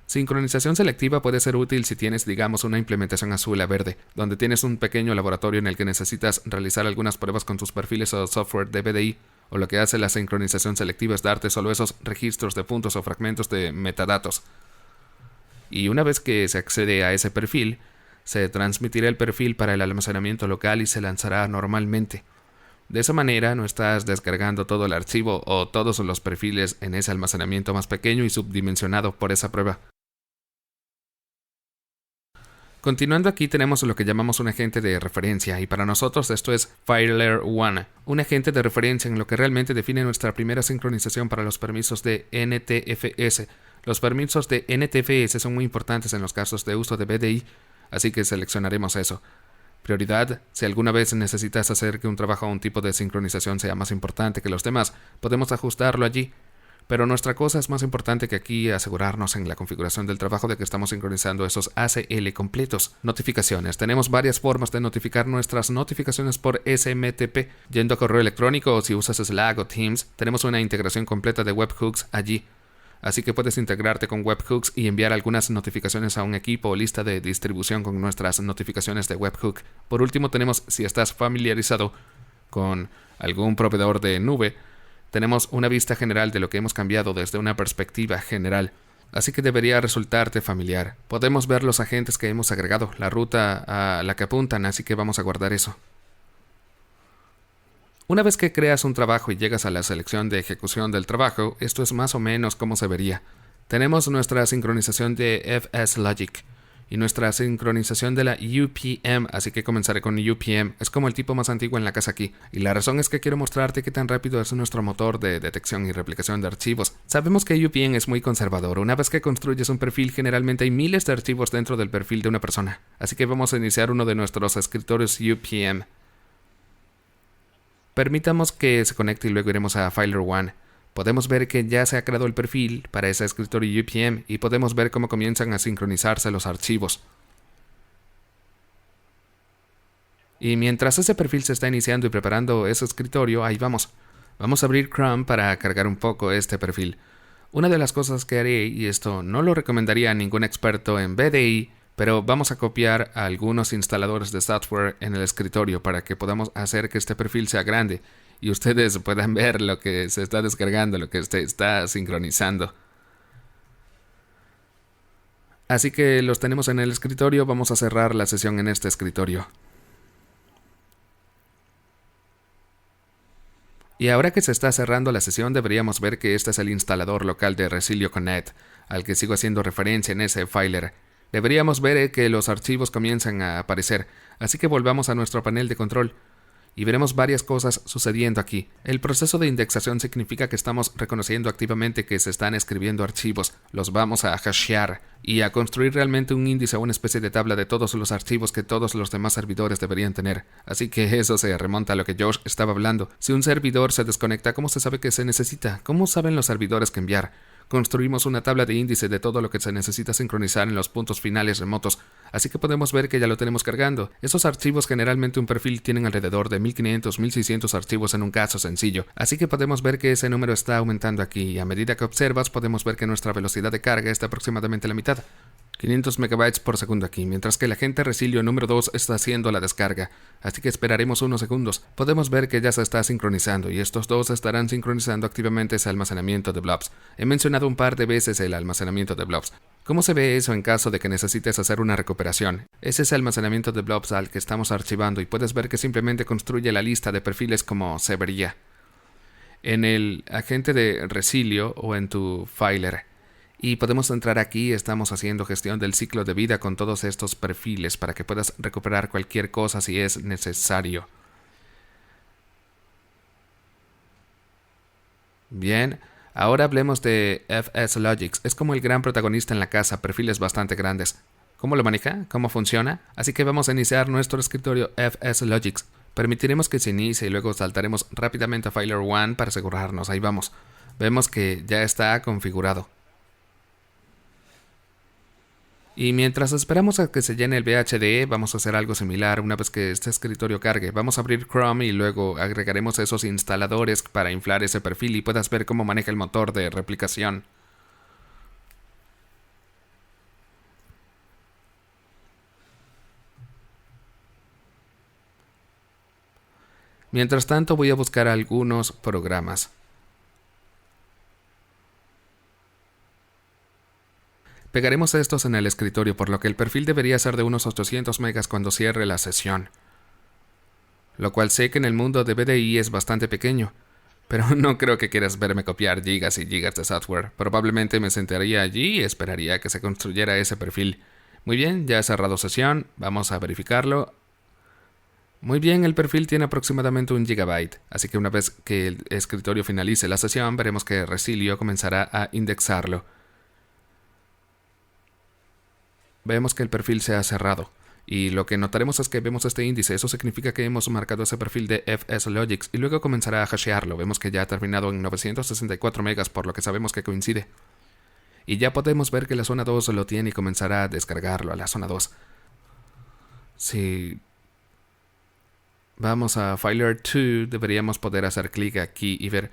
Sincronización selectiva puede ser útil si tienes, digamos, una implementación azul a verde, donde tienes un pequeño laboratorio en el que necesitas realizar algunas pruebas con tus perfiles o software de BDI, o lo que hace la sincronización selectiva es darte solo esos registros de puntos o fragmentos de metadatos. Y una vez que se accede a ese perfil, se transmitirá el perfil para el almacenamiento local y se lanzará normalmente. De esa manera no estás descargando todo el archivo o todos los perfiles en ese almacenamiento más pequeño y subdimensionado por esa prueba. Continuando aquí tenemos lo que llamamos un agente de referencia y para nosotros esto es Filer1, un agente de referencia en lo que realmente define nuestra primera sincronización para los permisos de NTFS. Los permisos de NTFS son muy importantes en los casos de uso de BDI, así que seleccionaremos eso. Prioridad: si alguna vez necesitas hacer que un trabajo o un tipo de sincronización sea más importante que los demás, podemos ajustarlo allí. Pero nuestra cosa es más importante que aquí asegurarnos en la configuración del trabajo de que estamos sincronizando esos ACL completos. Notificaciones. Tenemos varias formas de notificar nuestras notificaciones por SMTP. Yendo a correo electrónico o si usas Slack o Teams, tenemos una integración completa de webhooks allí. Así que puedes integrarte con webhooks y enviar algunas notificaciones a un equipo o lista de distribución con nuestras notificaciones de webhook. Por último tenemos, si estás familiarizado con algún proveedor de nube, tenemos una vista general de lo que hemos cambiado desde una perspectiva general. Así que debería resultarte familiar. Podemos ver los agentes que hemos agregado, la ruta a la que apuntan, así que vamos a guardar eso. Una vez que creas un trabajo y llegas a la selección de ejecución del trabajo, esto es más o menos como se vería. Tenemos nuestra sincronización de FSLogic y nuestra sincronización de la UPM, así que comenzaré con UPM. Es como el tipo más antiguo en la casa aquí, y la razón es que quiero mostrarte qué tan rápido es nuestro motor de detección y replicación de archivos. Sabemos que UPM es muy conservador. Una vez que construyes un perfil, generalmente hay miles de archivos dentro del perfil de una persona, así que vamos a iniciar uno de nuestros escritorios UPM. Permitamos que se conecte y luego iremos a Filer1. Podemos ver que ya se ha creado el perfil para ese escritorio UPM y podemos ver cómo comienzan a sincronizarse los archivos. Y mientras ese perfil se está iniciando y preparando ese escritorio, ahí vamos. Vamos a abrir Chrome para cargar un poco este perfil. Una de las cosas que haré, y esto no lo recomendaría a ningún experto en BDI, pero vamos a copiar a algunos instaladores de software en el escritorio para que podamos hacer que este perfil sea grande y ustedes puedan ver lo que se está descargando, lo que se está sincronizando. Así que los tenemos en el escritorio. Vamos a cerrar la sesión en este escritorio. Y ahora que se está cerrando la sesión, deberíamos ver que este es el instalador local de Resilio Connect, al que sigo haciendo referencia en ese filer. Deberíamos ver que los archivos comienzan a aparecer, así que volvamos a nuestro panel de control. y veremos varias cosas sucediendo aquí. El proceso de indexación significa que estamos reconociendo activamente que se están escribiendo archivos, los vamos a hashear y a construir realmente un índice o una especie de tabla de todos los archivos que todos los demás servidores deberían tener. Así que eso se remonta a lo que Josh estaba hablando. Si un servidor se desconecta, ¿cómo se sabe que se necesita? ¿Cómo saben los servidores que enviar? Construimos una tabla de índice de todo lo que se necesita sincronizar en los puntos finales remotos, así que podemos ver que ya lo tenemos cargando. Esos archivos, generalmente un perfil, tienen alrededor de 1500, 1600 archivos en un caso sencillo, así que podemos ver que ese número está aumentando aquí, y a medida que observas podemos ver que nuestra velocidad de carga está aproximadamente la mitad. 500 megabytes por segundo aquí, mientras que el agente Resilio número 2 está haciendo la descarga, así que esperaremos unos segundos. Podemos ver que ya se está sincronizando y estos dos estarán sincronizando activamente ese almacenamiento de blobs. He mencionado un par de veces el almacenamiento de blobs. ¿Cómo se ve eso en caso de que necesites hacer una recuperación? Es ese almacenamiento de blobs al que estamos archivando y puedes ver que simplemente construye la lista de perfiles como se vería en el agente de Resilio o en tu filer. Y podemos entrar aquí, estamos haciendo gestión del ciclo de vida con todos estos perfiles para que puedas recuperar cualquier cosa si es necesario. Bien, ahora hablemos de FSLogix. Es como el gran protagonista en la casa, perfiles bastante grandes. ¿Cómo lo maneja? ¿Cómo funciona? Así que vamos a iniciar nuestro escritorio FSLogix. Permitiremos que se inicie y luego saltaremos rápidamente a Filer 1 para asegurarnos. Ahí vamos. Vemos que ya está configurado. Y mientras esperamos a que se llene el VHDE, vamos a hacer algo similar una vez que este escritorio cargue. Vamos a abrir Chrome y luego agregaremos esos instaladores para inflar ese perfil y puedas ver cómo maneja el motor de replicación. Mientras tanto voy a buscar algunos programas. Pegaremos estos en el escritorio, por lo que el perfil debería ser de unos 800 megas cuando cierre la sesión. Lo cual sé que en el mundo de BDI es bastante pequeño, pero no creo que quieras verme copiar gigas y gigas de software. Probablemente me sentaría allí y esperaría a que se construyera ese perfil. Muy bien, ya he cerrado sesión, vamos a verificarlo. Muy bien, el perfil tiene aproximadamente 1 gigabyte, así que una vez que el escritorio finalice la sesión, veremos que Resilio comenzará a indexarlo. Vemos que el perfil se ha cerrado y lo que notaremos es que vemos este índice. Eso significa que hemos marcado ese perfil de FSLogix y luego comenzará a hashearlo. Vemos que ya ha terminado en 964 megas, por lo que sabemos que coincide. Y ya podemos ver que la zona 2 lo tiene y comenzará a descargarlo a la zona 2. Si vamos a Filer 2, deberíamos poder hacer clic aquí y ver...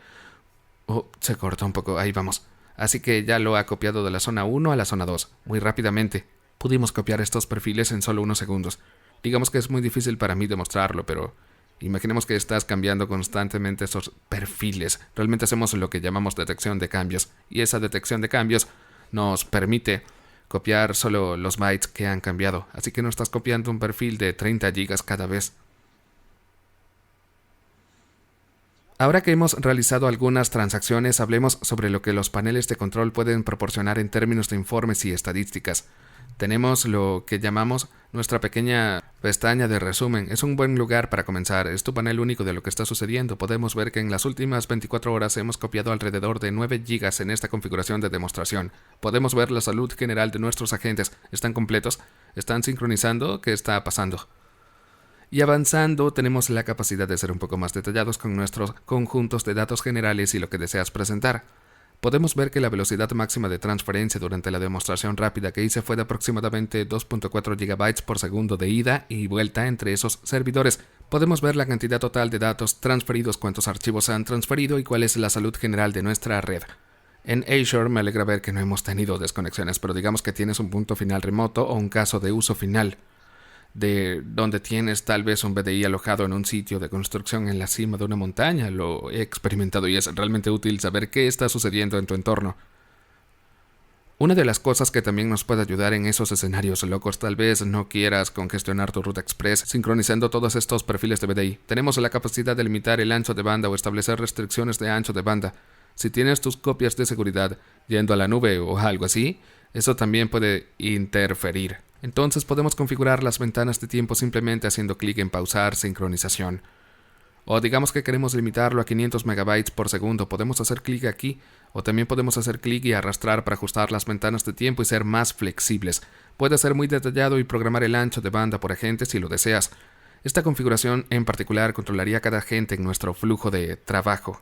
Oh, se cortó un poco, ahí vamos. Así que ya lo ha copiado de la zona 1 a la zona 2, muy rápidamente. Pudimos copiar estos perfiles en solo unos segundos. Digamos que es muy difícil para mí demostrarlo, pero imaginemos que estás cambiando constantemente esos perfiles. Realmente hacemos lo que llamamos detección de cambios, y esa detección de cambios nos permite copiar solo los bytes que han cambiado. Así que no estás copiando un perfil de 30 gigas cada vez. Ahora que hemos realizado algunas transacciones, hablemos sobre lo que los paneles de control pueden proporcionar en términos de informes y estadísticas. Tenemos lo que llamamos nuestra pequeña pestaña de resumen. Es un buen lugar para comenzar. Es tu panel único de lo que está sucediendo. Podemos ver que en las últimas 24 horas hemos copiado alrededor de 9 gigas en esta configuración de demostración. Podemos ver la salud general de nuestros agentes. ¿Están completos? ¿Están sincronizando? ¿Qué está pasando? Y avanzando, tenemos la capacidad de ser un poco más detallados con nuestros conjuntos de datos generales y lo que deseas presentar. Podemos ver que la velocidad máxima de transferencia durante la demostración rápida que hice fue de aproximadamente 2.4 GB por segundo de ida y vuelta entre esos servidores. Podemos ver la cantidad total de datos transferidos, cuántos archivos se han transferido y cuál es la salud general de nuestra red. En Azure me alegra ver que no hemos tenido desconexiones, pero digamos que tienes un punto final remoto o un caso de uso final, de donde tienes tal vez un BDI alojado en un sitio de construcción en la cima de una montaña. Lo he experimentado y es realmente útil saber qué está sucediendo en tu entorno. Una de las cosas que también nos puede ayudar en esos escenarios locos, tal vez no quieras congestionar tu ruta express sincronizando todos estos perfiles de BDI. Tenemos la capacidad de limitar el ancho de banda o establecer restricciones de ancho de banda. Si tienes tus copias de seguridad yendo a la nube o algo así, eso también puede interferir. Entonces podemos configurar las ventanas de tiempo simplemente haciendo clic en pausar sincronización. O digamos que queremos limitarlo a 500 megabytes por segundo. Podemos hacer clic aquí, o también podemos hacer clic y arrastrar para ajustar las ventanas de tiempo y ser más flexibles. Puede ser muy detallado y programar el ancho de banda por agente si lo deseas. Esta configuración en particular controlaría a cada agente en nuestro flujo de trabajo.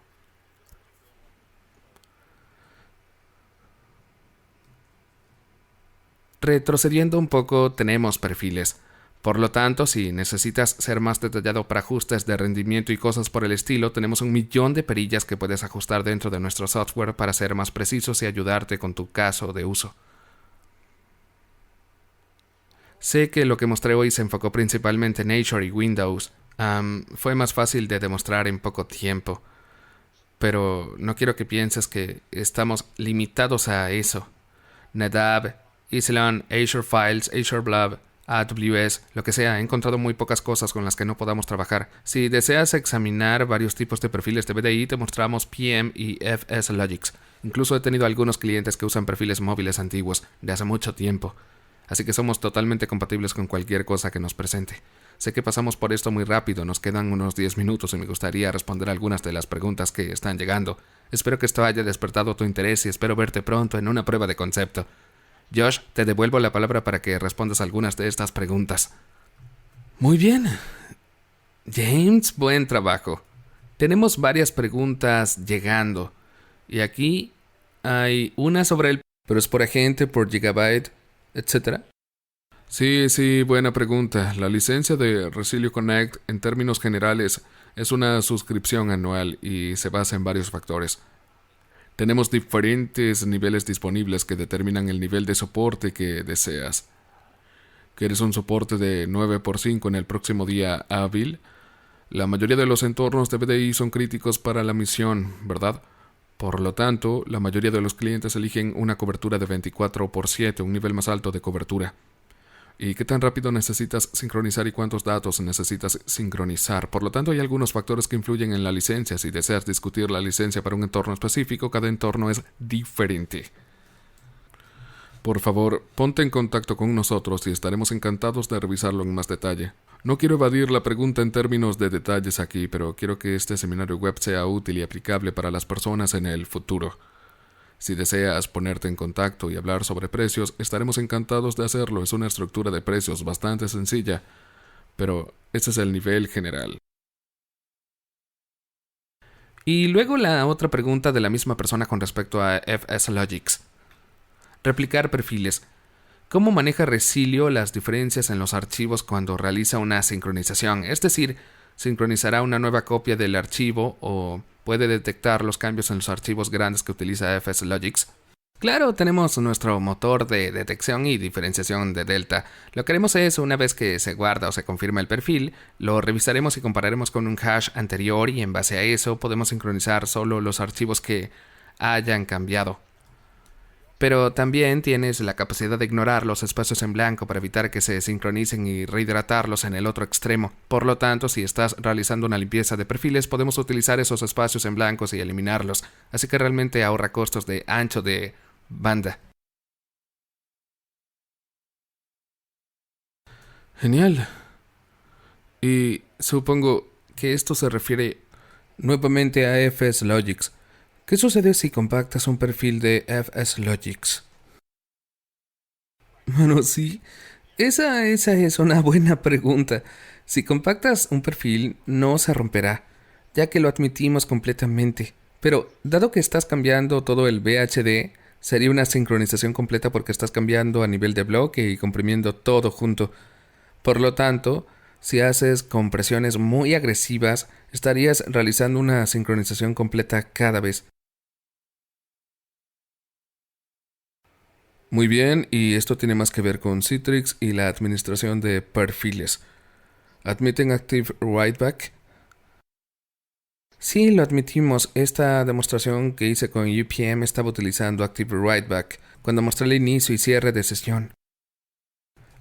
Retrocediendo un poco, tenemos perfiles. Por lo tanto, si necesitas ser más detallado para ajustes de rendimiento y cosas por el estilo, tenemos 1.000.000 de perillas que puedes ajustar dentro de nuestro software para ser más precisos y ayudarte con tu caso de uso. Sé que lo que mostré hoy se enfocó principalmente en Azure y Windows. Fue más fácil de demostrar en poco tiempo. Pero no quiero que pienses que estamos limitados a eso. NetApp, Isilon, Azure Files, Azure Blob, AWS, lo que sea, he encontrado muy pocas cosas con las que no podamos trabajar. Si deseas examinar varios tipos de perfiles de BDI, te mostramos PM y FSLogix. Incluso he tenido algunos clientes que usan perfiles móviles antiguos, de hace mucho tiempo. Así que somos totalmente compatibles con cualquier cosa que nos presente. Sé que pasamos por esto muy rápido, nos quedan unos 10 minutos y me gustaría responder algunas de las preguntas que están llegando. Espero que esto haya despertado tu interés y espero verte pronto en una prueba de concepto. Josh, te devuelvo la palabra para que respondas algunas de estas preguntas. Muy bien. James, buen trabajo. Tenemos varias preguntas llegando. Y aquí hay una sobre el... pero es por agente, por gigabyte, etc. Sí, buena pregunta. La licencia de Resilio Connect, en términos generales, es una suscripción anual y se basa en varios factores. Tenemos diferentes niveles disponibles que determinan el nivel de soporte que deseas. ¿Quieres un soporte de 9x5 en el próximo día hábil? La mayoría de los entornos de BDI son críticos para la misión, ¿verdad? Por lo tanto, la mayoría de los clientes eligen una cobertura de 24x7, un nivel más alto de cobertura. ¿Y qué tan rápido necesitas sincronizar y cuántos datos necesitas sincronizar? Por lo tanto, hay algunos factores que influyen en la licencia. Si deseas discutir la licencia para un entorno específico, cada entorno es diferente. Por favor, ponte en contacto con nosotros y estaremos encantados de revisarlo en más detalle. No quiero evadir la pregunta en términos de detalles aquí, pero quiero que este seminario web sea útil y aplicable para las personas en el futuro. Si deseas ponerte en contacto y hablar sobre precios, estaremos encantados de hacerlo. Es una estructura de precios bastante sencilla, pero este es el nivel general. Y luego la otra pregunta de la misma persona con respecto a FSLogix. Replicar perfiles. ¿Cómo maneja Resilio las diferencias en los archivos cuando realiza una sincronización? Es decir, ¿sincronizará una nueva copia del archivo o puede detectar los cambios en los archivos grandes que utiliza FSLogix? Claro, tenemos nuestro motor de detección y diferenciación de Delta. Lo que haremos es, una vez que se guarda o se confirma el perfil, lo revisaremos y compararemos con un hash anterior y en base a eso podemos sincronizar solo los archivos que hayan cambiado. Pero también tienes la capacidad de ignorar los espacios en blanco para evitar que se sincronicen y rehidratarlos en el otro extremo. Por lo tanto, si estás realizando una limpieza de perfiles, podemos utilizar esos espacios en blancos y eliminarlos. Así que realmente ahorra costos de ancho de banda. Genial. Y supongo que esto se refiere nuevamente a FSLogix. ¿Qué sucede si compactas un perfil de FSLogix? Bueno, sí. Esa es una buena pregunta. Si compactas un perfil, no se romperá, ya que lo admitimos completamente. Pero, dado que estás cambiando todo el VHD, sería una sincronización completa porque estás cambiando a nivel de bloque y comprimiendo todo junto. Por lo tanto, si haces compresiones muy agresivas, estarías realizando una sincronización completa cada vez. Muy bien, y esto tiene más que ver con Citrix y la administración de perfiles. ¿Admiten Active Writeback? Sí, lo admitimos. Esta demostración que hice con UPM estaba utilizando Active Writeback cuando mostré el inicio y cierre de sesión.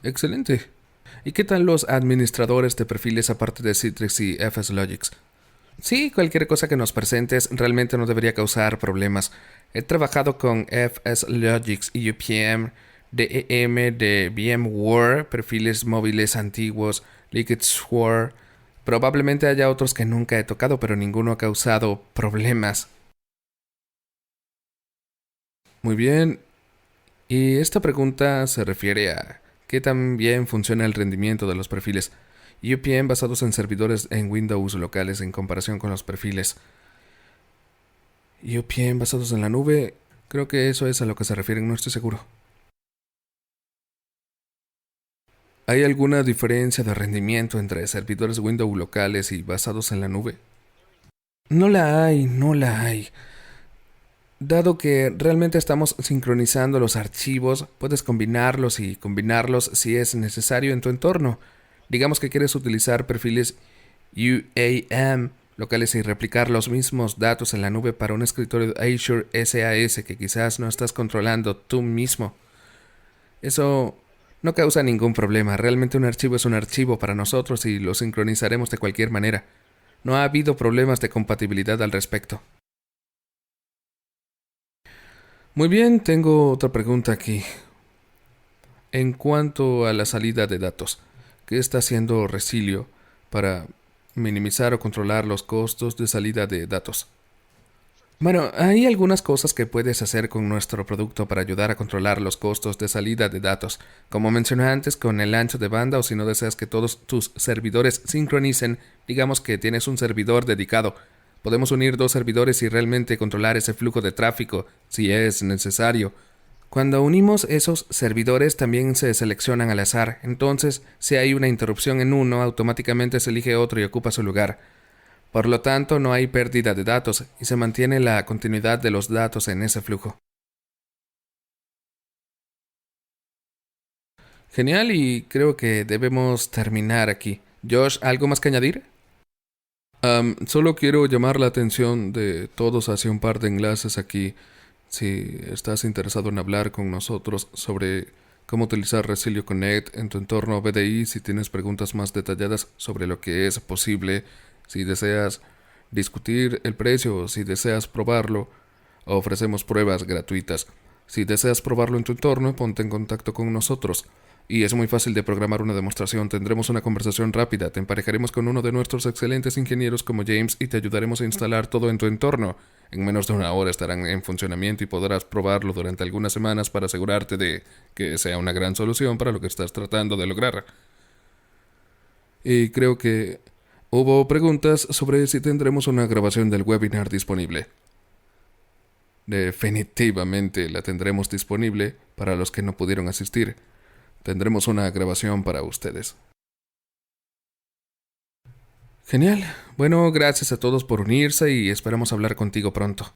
Excelente. ¿Y qué tal los administradores de perfiles aparte de Citrix y FSLogix? Sí, cualquier cosa que nos presentes realmente no debería causar problemas. He trabajado con FSLogix y UPM, DEM de VMware, perfiles móviles antiguos, LiquidSword, Probablemente haya otros que nunca he tocado, pero ninguno ha causado problemas. Muy bien. Y esta pregunta se refiere a qué tan bien funciona el rendimiento de los perfiles UPM basados en servidores en Windows locales en comparación con los perfiles UPM basados en la nube. Creo que eso es a lo que se refieren, no estoy seguro. ¿Hay alguna diferencia de rendimiento entre servidores Windows locales y basados en la nube? No la hay. Dado que realmente estamos sincronizando los archivos, puedes combinarlos y combinarlos si es necesario en tu entorno. Digamos que quieres utilizar perfiles UAM locales y replicar los mismos datos en la nube para un escritorio de Azure SAS que quizás no estás controlando tú mismo. Eso no causa ningún problema. Realmente un archivo es un archivo para nosotros y lo sincronizaremos de cualquier manera. No ha habido problemas de compatibilidad al respecto. Muy bien, tengo otra pregunta aquí. En cuanto a la salida de datos, ¿qué está haciendo Resilio para minimizar o controlar los costos de salida de datos? Bueno, hay algunas cosas que puedes hacer con nuestro producto para ayudar a controlar los costos de salida de datos. Como mencioné antes, con el ancho de banda o si no deseas que todos tus servidores sincronicen, digamos que tienes un servidor dedicado. Podemos unir dos servidores y realmente controlar ese flujo de tráfico, si es necesario. Cuando unimos esos servidores también se seleccionan al azar, entonces si hay una interrupción en uno, automáticamente se elige otro y ocupa su lugar. Por lo tanto, no hay pérdida de datos y se mantiene la continuidad de los datos en ese flujo. Genial, y creo que debemos terminar aquí. Josh, ¿algo más que añadir? Solo quiero llamar la atención de todos hacia un par de enlaces aquí. Si estás interesado en hablar con nosotros sobre cómo utilizar Resilio Connect en tu entorno BDI, si tienes preguntas más detalladas sobre lo que es posible, si deseas discutir el precio o si deseas probarlo, ofrecemos pruebas gratuitas. Si deseas probarlo en tu entorno, ponte en contacto con nosotros. Y es muy fácil de programar una demostración. Tendremos una conversación rápida, te emparejaremos con uno de nuestros excelentes ingenieros como James y te ayudaremos a instalar todo en tu entorno. En menos de una hora estarán en funcionamiento y podrás probarlo durante algunas semanas para asegurarte de que sea una gran solución para lo que estás tratando de lograr. Y creo que hubo preguntas sobre si tendremos una grabación del webinar disponible. Definitivamente la tendremos disponible para los que no pudieron asistir. Tendremos una grabación para ustedes. Genial. Bueno, gracias a todos por unirse y esperamos hablar contigo pronto.